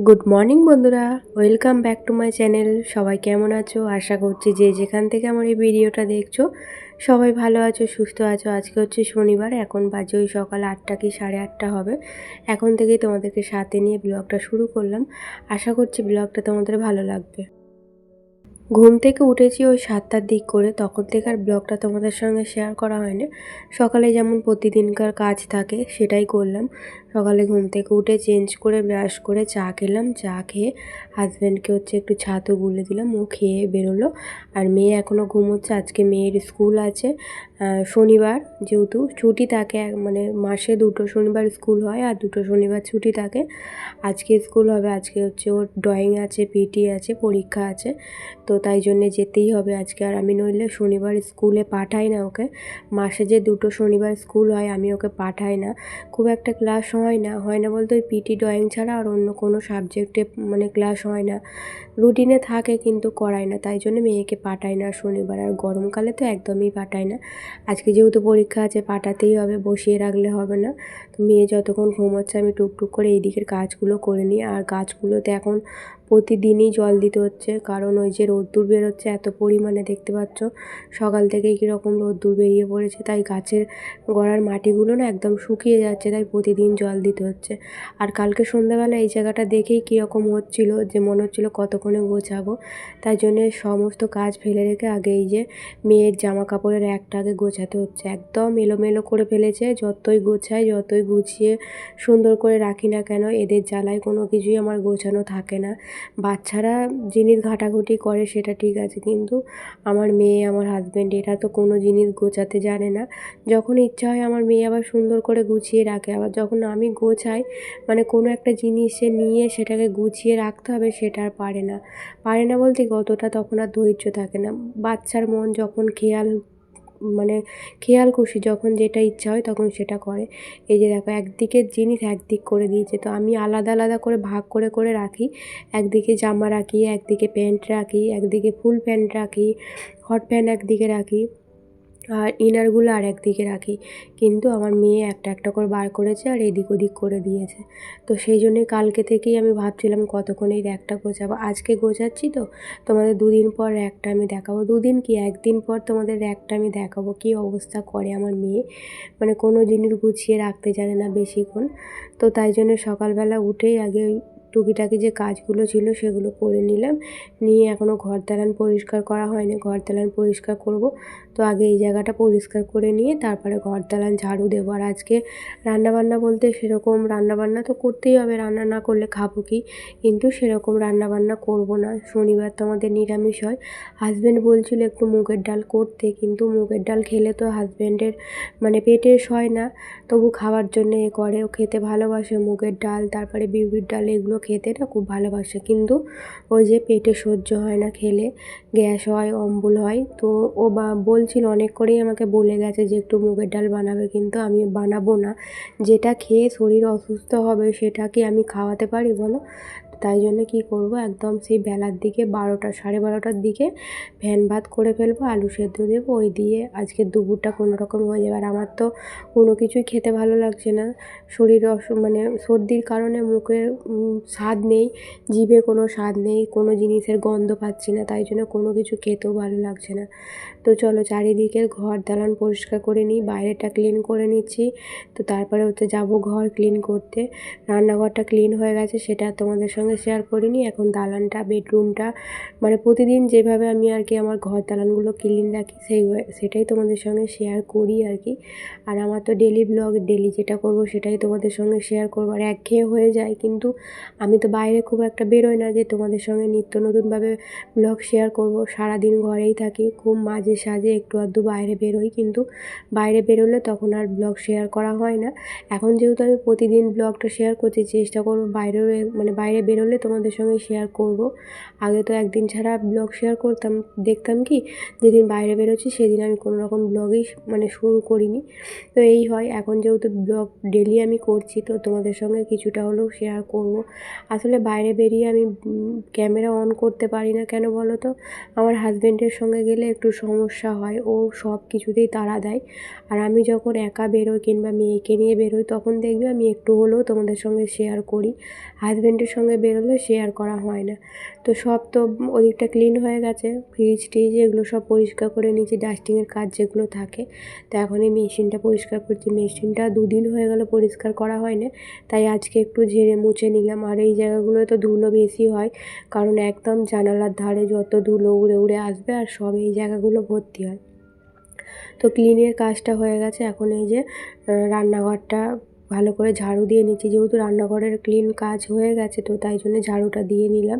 Good morning বন্ধুরা, welcome back to my channel. সবাই কেমন আছো? আশা করছি যে যেখান থেকে আমার এই ভিডিওটা দেখছো সবাই ভালো আছো, সুস্থ আছো। আজকে হচ্ছে শনিবার, এখন বাজে ওই সকাল 8টা কি 8:30 হবে। এখন থেকেই তোমাদেরকে সাথে নিয়ে ব্লগটা শুরু করলাম। আশা করছি ব্লগটা তোমাদের ভালো লাগবে। ঘুম থেকে উঠেছি ওই 7টার দিক করে, তখন থেকে আর ব্লগটা তোমাদের সঙ্গে শেয়ার করা হয়নি। সকালে যেমন প্রতিদিনকার কাজ থাকে সেটাই করলাম। সকালে ঘুম থেকে উঠে চেঞ্জ করে ব্রাশ করে চা খেলাম। চা খেয়ে হাজব্যান্ডকে হচ্ছে একটু ছাতু গুলে দিলাম, ও খেয়ে বেরোলো। আর মেয়ে এখনও ঘুমোচ্ছে। আজকে মেয়ের স্কুল আছে, শনিবার যেহেতু ছুটি থাকে, মানে মাসে 2টো শনিবার স্কুল হয় আর 2টো শনিবার ছুটি থাকে। আজকে স্কুল হবে, আজকে হচ্ছে ওর ড্রয়িং আছে, পিটি আছে, পরীক্ষা আছে। তো তাই জন্যে যেতেই হবে আজকে। আর আমি নইলে শনিবার স্কুলে পাঠাই না ওকে। মাসে যে 2টো শনিবার স্কুল হয় আমি ওকে পাঠাই না। খুব একটা ক্লাস হয় না বলতে ওই পিটি ড্রয়িং ছাড়া আর অন্য কোনো সাবজেক্টে মানে ক্লাস হয় না। রুটিনে থাকে কিন্তু করাই না, তাই জন্য মেয়েকে পাঠাই না শনিবার। আর গরমকালে তো একদমই পাঠাই না। আজকে যেহেতু পরীক্ষা আছে পাঠাতেই হবে, বসিয়ে রাখলে হবে না। তো মেয়ে যতক্ষণ ঘুমোচ্ছে আমি টুকটুক করে এই দিকের কাজগুলো করে নিই। আর গাছগুলোতে এখন প্রতিদিনই জল দিতে হচ্ছে, কারণ ওই যে রোদ্দুর বেরোচ্ছে এত পরিমাণে, দেখতে পাচ্ছ সকাল থেকেই কীরকম রোদ্দুর বেরিয়ে পড়েছে। তাই গাছের গোড়ার মাটিগুলো না একদম শুকিয়ে যাচ্ছে, তাই প্রতিদিন জল দিতে হচ্ছে। আর কালকে সন্ধ্যাবেলা এই জায়গাটা দেখেই কীরকম হচ্ছিল যে মনে হচ্ছিল কতক্ষণে গোছাবো। তাই জন্যে সমস্ত কাজ ফেলে রেখে আগে এই যে মেয়ের জামা কাপড়ের একটা আগে গোছাতে হচ্ছে। একদম এলোমেলো করে ফেলেছে, যতই গোছাই যতই গুছিয়ে সুন্দর করে রাখি না কেন এদের জ্বালায় কোনো কিছুই আমার গোছানো থাকে না। বাচ্চারা জিনিস ঘাঁটাঘুঁটি করে সেটা ঠিক আছে, কিন্তু আমার মেয়ে আমার হাজব্যান্ড এরা তো কোনো জিনিস গোছাতে জানে না। যখন ইচ্ছা হয় আমার মেয়ে আবার সুন্দর করে গুছিয়ে রাখে, আবার যখন আমি গোছাই মানে কোনো একটা জিনিসে নিয়ে সেটাকে গুছিয়ে রাখতে হবে সেটা আর পারে না বলতে কতটা তখন আর ধৈর্য থাকে না। বাচ্চার মন যখন খেয়াল খুশি, যখন যেটা ইচ্ছা হয় তখন সেটা করে। এই যে দেখো একদিকের জিনিস একদিক করে দিয়েছে, তো আমি আলাদা আলাদা করে ভাগ করে করে রাখি। একদিকে জামা রাখি, একদিকে প্যান্ট রাখি, একদিকে ফুল প্যান্ট রাখি, হট প্যান্ট একদিকে রাখি, আর ইনারগুলো আর একদিকে রাখি। কিন্তু আমার মেয়ে একটা একটা করে বার করেছে আর এদিক ওদিক করে দিয়েছে। তো সেই জন্যই কালকে থেকেই আমি ভাবছিলাম কতক্ষণ এই র্যাকটা গোছাবো। আজকে গোছাচ্ছি তো তোমাদের 2 দিন পর র্যাকটা আমি দেখাবো। 2 দিন কি 1 দিন পর তোমাদের র্যাকটা আমি দেখাবো কী অবস্থা করে আমার মেয়ে। মানে কোনো জিনিস গুছিয়ে রাখতে জানে না বেশিক্ষণ। তো তাই জন্য সকালবেলা উঠেই আগে ওই টুকিটাকি যে কাজগুলো ছিল সেগুলো করে নিলাম। নিয়ে এখনও ঘর দালান পরিষ্কার করা হয়নি, ঘর দালান পরিষ্কার করব। তো আগে এই জায়গাটা পরিষ্কার করে নিয়ে তারপরে ঘর দালান ঝাড়ু দেবো। আর আজকে রান্নাবান্না বলতে সেরকম রান্নাবান্না তো করতেই হবে, রান্না না করলে খাবো কি, কিন্তু সেরকম রান্নাবান্না করব না। শনিবার তো আমাদের নিরামিষ হয়। হাজব্যান্ড বলছিল একটু মুগের ডাল করতে, কিন্তু মুগের ডাল খেলে তো হাজব্যান্ডের মানে পেটে সয় না। তবু খাওয়ার জন্য এ করে, ও খেতে ভালোবাসে মুগের ডাল, তারপরে বিউলির ডাল, এগুলো খেতে না খুব ভালোবাসে। কিন্তু ওই যে পেটে সহ্য হয় না, খেলে গ্যাস হয়, অম্বল হয়। তো ও বলছিল অনেক করেই আমাকে বলে গেছে যে একটু মুগের ডাল বানাবে, কিন্তু আমি বানাবো না। যেটা খেয়ে শরীর অসুস্থ হবে সেটা কি আমি খাওয়াতে পারি বলো? তাই জন্য কী করব, একদম সেই বেলার দিকে 12টা 12:30টার দিকে ফ্যান ভাত করে ফেলবো, আলু সেদ্ধ দেবো, ওই দিয়ে আজকে দুপুরটা কোনো রকম হয়ে যাবে। আর আমার তো কোনো কিছুই খেতে ভালো লাগছে না। শরীর মানে সর্দির কারণে মুখে স্বাদ নেই, জিভে কোনো স্বাদ নেই, কোনো জিনিসের গন্ধ পাচ্ছি না, তাই জন্য কোনো কিছু খেতেও ভালো লাগছে না। তো চলো চারিদিকের ঘর দালান পরিষ্কার করে নিই, বাইরেটা ক্লিন করে নিচ্ছি। তো তারপরে হচ্ছে যাব ঘর ক্লিন করতে। রান্নাঘরটা ক্লিন হয়ে গেছে সেটা তোমাদের সঙ্গে শেয়ার করিনি। এখন দালানটা, বেডরুমটা, মানে প্রতিদিন যেভাবে আমি আর কি আমার ঘর দালানগুলো ক্লিন রাখি সেটাই তোমাদের সঙ্গে শেয়ার করি আর কি। আর আমার তো ডেলি ব্লগ, ডেলি যেটা করব সেটাই তোমাদের সঙ্গে শেয়ার করবো। আর একঘেয়ে হয়ে যায়, কিন্তু আমি তো বাইরে খুব একটা বেরোই না যে তোমাদের সঙ্গে নিত্য নতুনভাবে ব্লগ শেয়ার করব। সারাদিন ঘরেই থাকি, খুব মাঝে সাঝে একটু আধটু বাইরে বেরোই, কিন্তু বাইরে বেরোলে তখন আর ব্লগ শেয়ার করা হয় না। এখন যেহেতু আমি প্রতিদিন ব্লগটা শেয়ার করছি, চেষ্টা করব বাইরে বেরোলে তোমাদের সঙ্গে শেয়ার করব। আগে তো একদিন ছাড়া ব্লগ শেয়ার করতাম, দেখতাম কি যেদিন বাইরে বেরোচ্ছি সেদিন আমি কোনো রকম ব্লগই মানে শুরু করিনি। তো এই হয়, এখন যেহেতু ব্লগ ডেলি আমি করছি তো তোমাদের সঙ্গে কিছুটা হলেও শেয়ার করব। আসলে বাইরে বেরিয়ে আমি ক্যামেরা অন করতে পারি না, কেন বলো তো? আমার হাজব্যান্ডের সঙ্গে গেলে একটু সমস্যা হয়, ও সব কিছুতেই তাড়া দেয়। আর আমি যখন একা বেরোই কিংবা মেয়েকে নিয়ে বেরোই তখন দেখবে আমি একটু হলেও তোমাদের সঙ্গে শেয়ার করি। হাজব্যান্ডের সঙ্গে বেরোলে শেয়ার করা হয় না। তো সব তো ওদিকটা ক্লিন হয়ে গেছে, ফ্রিজ ট্রিজ এগুলো সব পরিষ্কার করে নিয়েছি, ডাস্টিংয়ের কাজ যেগুলো থাকে। তো এখন এই মেশিনটা পরিষ্কার করছি। মেশিনটা 2 দিন হয়ে গেল পরিষ্কার করা হয় না, তাই আজকে একটু ঝেড়ে মুছে নিলাম। আর এই জায়গাগুলোয় তো ধুলো বেশি হয়, কারণ একদম জানালার ধারে যত ধুলো উড়ে উড়ে আসবে আর সব এই জায়গাগুলো ভর্তি হয়। তো ক্লিনের কাজটা হয়ে গেছে। এখন এই যে রান্নাঘরটা ভালো করে ঝাড়ু দিয়ে নিচ্ছি, যেহেতু রান্নাঘরের ক্লিন কাজ হয়ে গেছে তো তাই জন্য ঝাড়ুটা দিয়ে নিলাম।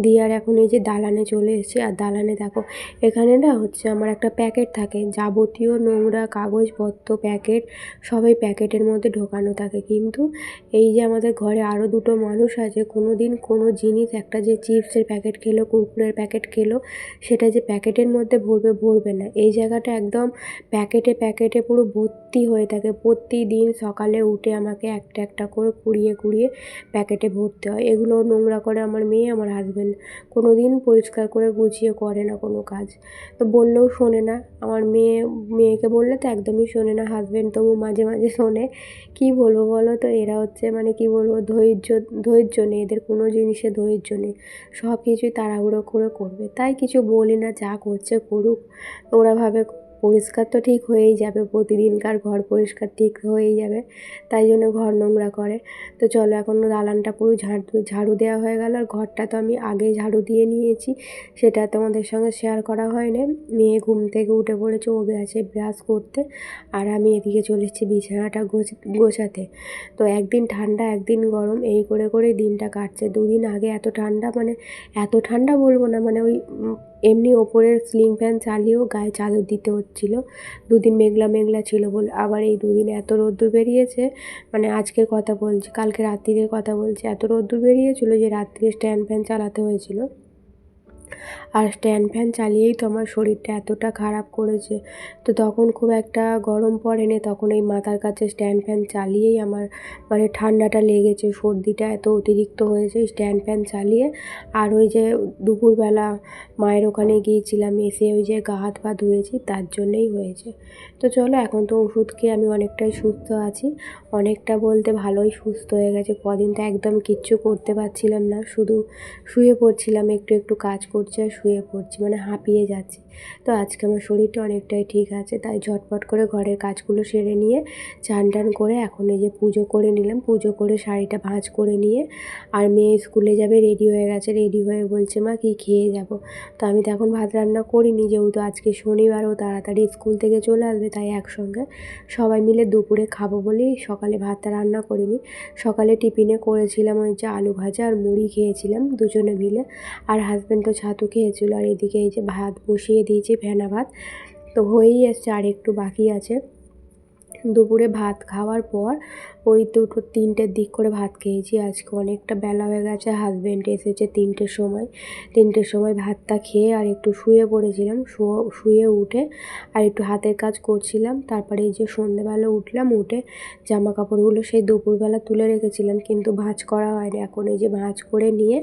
দিয়ে আর এখন এই যে দালানে চলে এসেছি। আর দালানে দেখো, এখানে না হচ্ছে আমার একটা প্যাকেট থাকে, যাবতীয় নোংরা কাগজপত্র প্যাকেট সবাই প্যাকেটের মধ্যে ঢোকানো থাকে। কিন্তু এই যে আমাদের ঘরে আরও দুটো মানুষ আছে, কোনো দিন কোনো জিনিস, একটা যে চিপসের প্যাকেট খেলো, কুরকুরের প্যাকেট খেলো, সেটা যে প্যাকেটের মধ্যে ভরবে, ভরবে না। এই জায়গাটা একদম প্যাকেটে প্যাকেটে পুরো ভর্তি হয়ে থাকে। প্রতিদিন সকালে উঠে আমাকে একটা একটা করে কুড়িয়ে কুড়িয়ে প্যাকেটে ভরতে হয়। এগুলো নোংরা করে আমার মেয়ে, আমার হাজব্যান্ড কোনো দিন পরিষ্কার করে গুছিয়ে করে না কোনো কাজ। তো বললেও শোনে না। আমার মেয়েকে বললে তো একদমই শোনে না, হাজব্যান্ড তবু মাঝে মাঝে শোনে। কী বলবো বলো তো, এরা হচ্ছে মানে কী বলবো, ধৈর্য নেই এদের, কোনো জিনিসে ধৈর্য নেই, সব কিছুই তাড়াহুড়ো করে করবে। তাই কিছু বলি না, যা করছে করুক। ওরা ভাবে পরিষ্কার তো ঠিক হয়েই যাবে, প্রতিদিনকার ঘর পরিষ্কার ঠিক হয়েই যাবে, তাই জন্য ঘর নোংরা করে। তো চলো, এখন দালানটা পুরো ঝাড়ু দেওয়া হয়ে গেল। আর ঘরটা তো আমি আগেই ঝাড়ু দিয়ে নিয়েছি, সেটা তোমাদের সঙ্গে শেয়ার করা হয়নি। মেয়ে ঘুম থেকে উঠে পড়েছে, ও গেছে ব্রাশ করতে, আর আমি এদিকে চলে এসেছি বিছানাটা গোছাতে। তো একদিন ঠান্ডা একদিন গরম, এই করে করেই দিনটা কাটছে। 2 দিন আগে এত ঠান্ডা, মানে এত ঠান্ডা বলবো না, মানে ওই এমনি ওপরের সিলিং ফ্যান চালিয়েও গায়ে চাদর দিতে হচ্ছিলো। 2 দিন মেঘলা মেঘলা ছিল বলে, আবার এই 2 দিন এত রোদ্দুর বেরিয়েছে। মানে আজকের কথা বলছি, কালকে রাত্রিরের কথা বলছি, এত রোদ্দুর বেরিয়েছিল যে রাত্রিরে স্ট্যান্ড ফ্যান চালাতে হয়েছিল। আর স্ট্যান্ড ফ্যান চালিয়েই তো আমার শরীরটা এতটা খারাপ করেছে। তো তখন খুব একটা গরম পড়েনি, তখন এই মাথার কাছে স্ট্যান্ড ফ্যান চালিয়েই আমার মানে ঠান্ডাটা লেগেছে, সর্দিটা এত অতিরিক্ত হয়েছে স্ট্যান্ড ফ্যান চালিয়ে। আর ওই যে দুপুরবেলা মায়ের ওখানে গিয়েছিলাম, এসে ওই যে গা হাত পা ধুয়েছি, তার জন্যেই হয়েছে। তো চলো, এখন তো ওষুধ খেয়ে আমি অনেকটাই সুস্থ আছি, অনেকটা বলতে ভালোই সুস্থ হয়ে গেছে। কদিন তো একদম কিচ্ছু করতে পারছিলাম না, শুধু শুয়ে পড়ছিলাম, একটু একটু কাজ করছি আর শুয়ে পড়ছি, মানে হাঁপিয়ে যাচ্ছি। তো আজকে আমার শরীরটা অনেকটাই ঠিক আছে, তাই ঝটপট করে ঘরের কাজগুলো সেরে নিয়ে চান টান করে এখন এই যে পুজো করে নিলাম। পুজো করে শাড়িটা ভাঁজ করে নিয়ে, আর মেয়ে স্কুলে যাবে, রেডি হয়ে গেছে, রেডি হয়ে বলছে মা কী খেয়ে যাব। তো আমি তো এখন ভাত রান্না করিনি, যেহেতু আজকে শনিবার, ও তাড়াতাড়ি স্কুল থেকে চলে আসবে, তাই একসঙ্গে সবাই মিলে দুপুরে খাবো বলেই সকালে ভাতটা রান্না করিনি। সকালে টিফিনে করেছিলাম ওই যে আলু ভাজা আর মুড়ি খেয়েছিলাম দুজনে মিলে। আর হাজব্যান্ড তো ছাতু খেয়েছিল। আর এদিকে এই যে ভাত বসিয়ে দিয়েছি, ফেনা ভাত তো হয়েই এসছে, আর একটু বাকি আছে। দুপুরে ভাত খাওয়ার পর ওই 2-3টের দিক করে ভাত খেয়েছি। আজকে অনেকটা বেলা হয়ে গেছে, হাজব্যান্ড এসেছে 3টের সময়। 3টের সময় ভাতটা খেয়ে আর একটু শুয়ে পড়েছিলাম, শুয়ে উঠে আর একটু হাতের কাজ করছিলাম। তারপরে এই যে সন্ধ্যেবেলা উঠলাম, উঠে জামা কাপড়গুলো সেই দুপুরবেলা তুলে রেখেছিলাম, কিন্তু ভাঁজ করা হয়নি। এখন এই যে ভাঁজ করে নিয়ে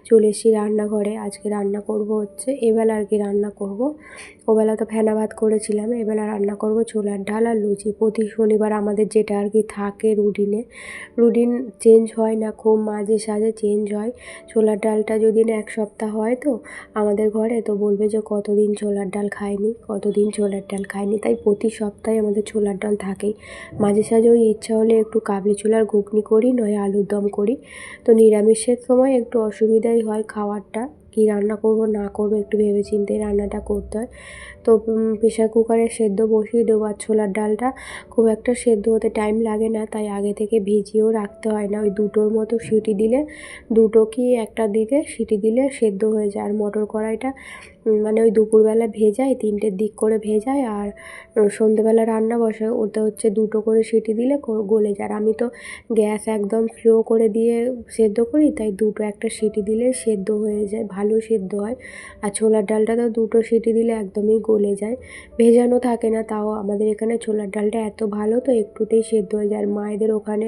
চলে এসেছি রান্নাঘরে। আজকে রান্না করব হচ্ছে, এবেলা আর কি রান্না করব, ওবেলা তো ফেনা ভাত করেছিলাম, এবেলা রান্না করব ছোলার ডাল আর লুচি। প্রতি শনিবার আমাদের যেটা আর কি থাকে রুটিন চেঞ্জ হয় না, খুব মাঝে সাঝে চেঞ্জ হয়। ছোলার ডালটা যদি না 1 সপ্তাহ হয় তো আমাদের ঘরে, তো বলবে যে কতদিন ছোলার ডাল খায়নি, কতদিন ছোলার ডাল খায়নি, তাই প্রতি সপ্তাহে আমাদের ছোলার ডাল থাকেই। মাঝে সাঝে ওই ইচ্ছা হলে একটু কাবলি ছোলার ঘুগনি করি, নয় আলুর দম করি। তো নিরামিষের সময় একটু অসুবিধাই হয় খাওয়ারটা, কী রান্না করব না করব একটু ভেবে চিন্তে রান্নাটা করতে হয়। তো প্রেশার কুকারে সেদ্ধ বসিয়ে দেবো। আর ছোলার ডালটা খুব একটা সেদ্ধ হতে টাইম লাগে না, তাই আগে থেকে ভিজিয়েও রাখতে হয় না। ওই 2টোর মতো সিটি দিলে, 2টো কি 1টা দিকে সিটি দিলে সেদ্ধ হয়ে যায়। আর মটর কড়াইটা মানে ওই দুপুরবেলা ভেজাই, 3টের দিক করে ভেজাই, আর সন্ধেবেলা রান্না বসাই, ওতে হচ্ছে 2টো করে সিটি দিলে গলে যায়। আর আমি তো গ্যাস একদম স্লো করে দিয়ে সেদ্ধ করি, তাই 2টো একটা সিটি দিলে সেদ্ধ হয়ে যায়, ভালো ভালো সেদ্ধ হয়। আর ছোলার ডালটা তো 2টো সিটি দিলে একদমই গলে যায়, ভেজানো থাকে না। তাও আমাদের এখানে ছোলার ডালটা এত ভালো তো একটুতেই সেদ্ধ হয়ে যায়। আর মায়েদের ওখানে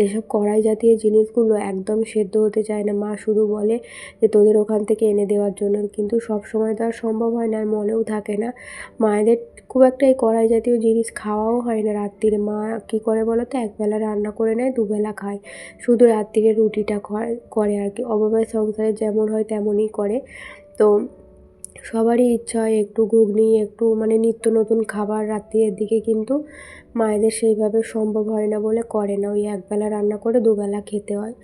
এসব কড়াই জাতীয় জিনিসগুলো একদম সেদ্ধ হতে চায় না। মা শুধু বলে যে তোদের ওখান থেকে এনে দেওয়ার জন্য, কিন্তু সব সময় তো আর সম্ভব হয় না, আর মনেও থাকে না। মায়েদের খুব একটা এই কড়াই জাতীয় জিনিস খাওয়াও হয় না রাত্তিরে। মা কী করে বলো তো, একবেলা রান্না করে নেয়, দুবেলা খায়, শুধু রাত্তিরে রুটিটা করে আর কি। অভাবের সংসারে যেমন হয় তেমনই করে। তো সবারই ইচ্ছা হয় একটু ঘুগনি, একটু মানে নিত্য নতুন খাবার রাত্রির দিকে, কিন্তু মায়েদের সেইভাবে সম্ভব হয় না বলে করে না। ওই একবেলা রান্না করে দুবেলা খেতে হয়।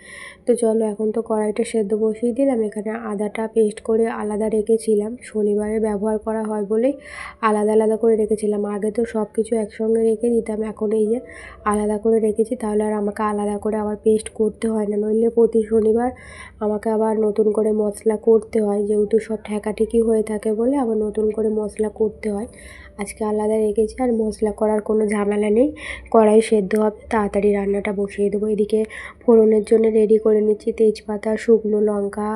তো চলো, এখন তো কড়াইটা সেদ্ধ বসিয়ে দিলাম। এখানে আদাটা পেস্ট করে আলাদা রেখেছিলাম, শনিবারে ব্যবহার করা হয় বলেই আলাদা আলাদা করে রেখেছিলাম। আগে তো সব কিছু একসঙ্গে রেখে দিতাম, এখন এই যে আলাদা করে রেখেছি, তাহলে আর আমাকে আলাদা করে আবার পেস্ট করতে হয় না। নইলে প্রতি শনিবার আমাকে আবার নতুন করে মশলা করতে হয়, যেহেতু সব ঠেকাঠেকি হয়ে থাকে বলে আবার নতুন করে মশলা করতে হয়। আজকে আলাদা রেখেছি, আর মশলা করার কোনো ঝামেলা নেই। কড়াই সেদ্ধ হবে, তাড়াতাড়ি রান্নাটা বসিয়ে দেবো। এদিকে ফোড়নের জন্য রেডি করে নিচ্ছি তেজপাতা, শুকনো লঙ্কা,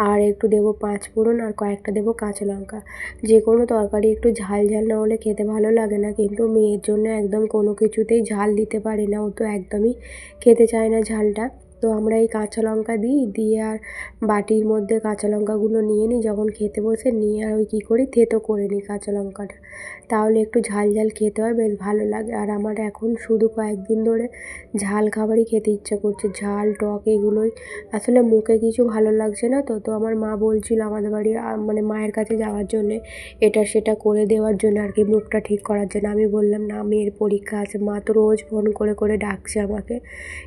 আর একটু দেবো 5 ফোড়ন, আর কয়েকটা দেবো কাঁচা লঙ্কা। যে কোনো তরকারি একটু ঝাল ঝাল না হলে খেতে ভালো লাগে না, কিন্তু মেয়ের জন্য একদম কোনো কিছুতেই ঝাল দিতে পারি না, ও তো একদমই খেতে চায় না ঝালটা। তো আমরা এই কাঁচা লঙ্কা দিয়ে আর বাটির মধ্যে কাঁচা লঙ্কাগুলো নিয়ে নিই, যখন খেতে বসে নিয়ে আর ওই কী করি, থেঁতো করে নিই কাঁচা লঙ্কাটা, তাহলে একটু ঝাল ঝাল খেতে হয়, বেশ ভালো লাগে। আর আমার এখন শুধু কয়েকদিন ধরে ঝাল খাবারই খেতে ইচ্ছা করছে, ঝাল টক এগুলোই। আসলে মুখে কিছু ভালো লাগছে না। তো আমার মা বলছিল আমাদের বাড়ি মানে মায়ের কাছে যাওয়ার জন্যে, এটা সেটা করে দেওয়ার জন্য আর কি, মুখটা ঠিক করার জন্য। আমি বললাম না, মেয়ের পরীক্ষা আছে। মা তো রোজ ফোন করে করে ডাকছে আমাকে,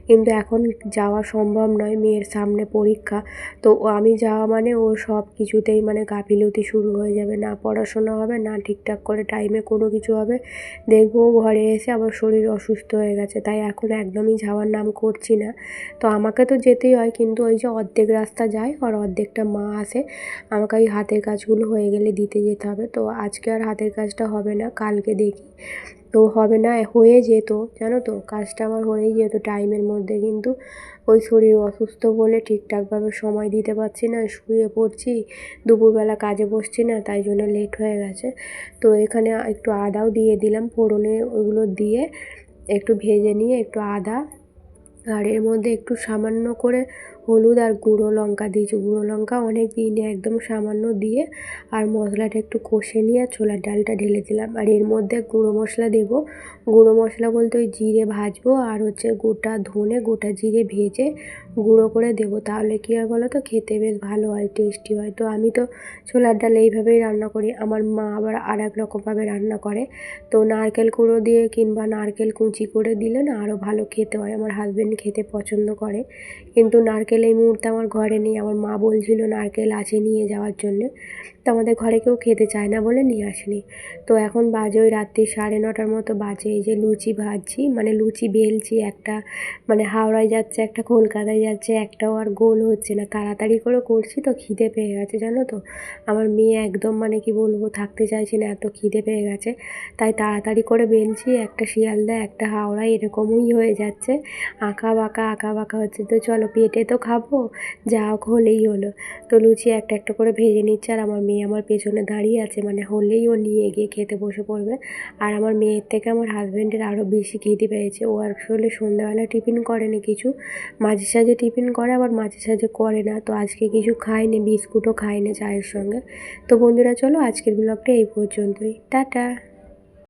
কিন্তু এখন যাওয়া সম্ভব নয়, মেয়ের সামনে পরীক্ষা। তো আমি যাওয়া মানে ও সব কিছুতেই মানে গাফিলতি শুরু হয়ে যাবে, না পড়াশোনা হবে, না ঠিকঠাক করে টাইমে কোনো কিছু হবে। দেখবো ঘরে এসে আবার শরীর অসুস্থ হয়ে গেছে, তাই এখন একদমই যাওয়ার নাম করছি না। তো আমাকে তো যেতেই হয়, কিন্তু ওই যে অর্ধেক রাস্তা যায় আর অর্ধেকটা মা আসে, আমাকে ওই হাতের কাজগুলো হয়ে গেলে দিতে যেতে হবে। তো আজকে আর হাতের কাজটা হবে না, কালকে দেখি। তো হবে না, হয়ে যেত জানো তো, কাজটা আমার হয়েই যেত টাইমের মধ্যে, কিন্তু ওই শরীর অসুস্থ বলে ঠিকঠাকভাবে সময় দিতে পারছি না, শুয়ে পড়ছি, দুপুরবেলা কাজে বসছি না, তাই জন্য লেট হয়ে গেছে। তো এখানে একটু আদাও দিয়ে দিলাম ফোড়নে, ওগুলো দিয়ে একটু ভেজে নিয়ে একটু আদা, আর এর মধ্যে একটু সামান্য করে হলুদ আর গুঁড়ো লঙ্কা দিয়েছি। গুঁড়ো লঙ্কা অনেক দিইনি, একদম সামান্য দিয়ে আর মশলাটা একটু কষে নিয়ে ছোলার ডালটা ঢেলে দিলাম। আর এর মধ্যে গুঁড়ো মশলা দেবো। গুঁড়ো মশলা বলতে ওই জিরে ভাজবো, আর হচ্ছে গোটা ধনে গোটা জিরে ভেজে গুঁড়ো করে দেবো, তাহলে কী হয় বলো তো, খেতে বেশ ভালো হয়, টেস্টি হয়। তো আমি তো ছোলার ডাল এইভাবেই রান্না করি, আমার মা আবার আর এক রকমভাবে রান্না করে। তো নারকেল কুঁড়ো দিয়ে কিংবা নারকেল কুচি করে দিলে না আরও ভালো খেতে হয়, আমার হাজব্যান্ড খেতে পছন্দ করে। কিন্তু নারকেল এই মুহূর্তে আমার ঘরে নেই, আমার মা বলছিল নারকেল আছে নিয়ে যাওয়ার জন্যে, তো আমাদের ঘরে কেউ খেতে চায় না বলে নিয়ে আসেনি। তো এখন বাজে ওই রাত্রি 9:30 মতো বাজে, এই যে লুচি ভাজছি, মানে লুচি বেলছি, একটা মানে হাওড়ায় যাচ্ছে, একটা কলকাতায় যাচ্ছে, একটাও আর গোল হচ্ছে না। তাড়াতাড়ি করে করছি তো খিদে পেয়ে গেছে জানো তো, আমার মেয়ে একদম মানে কি বলবো, থাকতে চাইছে না, এত খিদে পেয়ে গেছে, তাই তাড়াতাড়ি করে বেলছি। একটা শিয়ালদা একটা হাওড়ায় এরকমই হয়ে যাচ্ছে, আঁকা বাঁকা হচ্ছে। তো চলো, পেটে তো খাবো, যা হোক হলেই হলো। তো লুচি একটা একটা করে ভেজে নিচ্ছে, আর আমার মেয়ে আমার পেছনে দাঁড়িয়ে আছে, মানে হলেই ও নিয়ে গিয়ে খেতে বসে পড়বে। আর আমার মেয়ের থেকে আমার হাজব্যান্ডের আরও বেশি খিদে পেয়েছে। ও আসলে সন্ধ্যাবেলা টিফিন করেনি কিছু, মাঝে সাঝে টিফিন করে, আবার মাঝে সাঝে করে না। তো আজকে কিছু খায়নি, বিস্কুটও খায়নি চায়ের সঙ্গে। তো বন্ধুরা চলো, আজকের ব্লগটা এই পর্যন্তই, টাটা।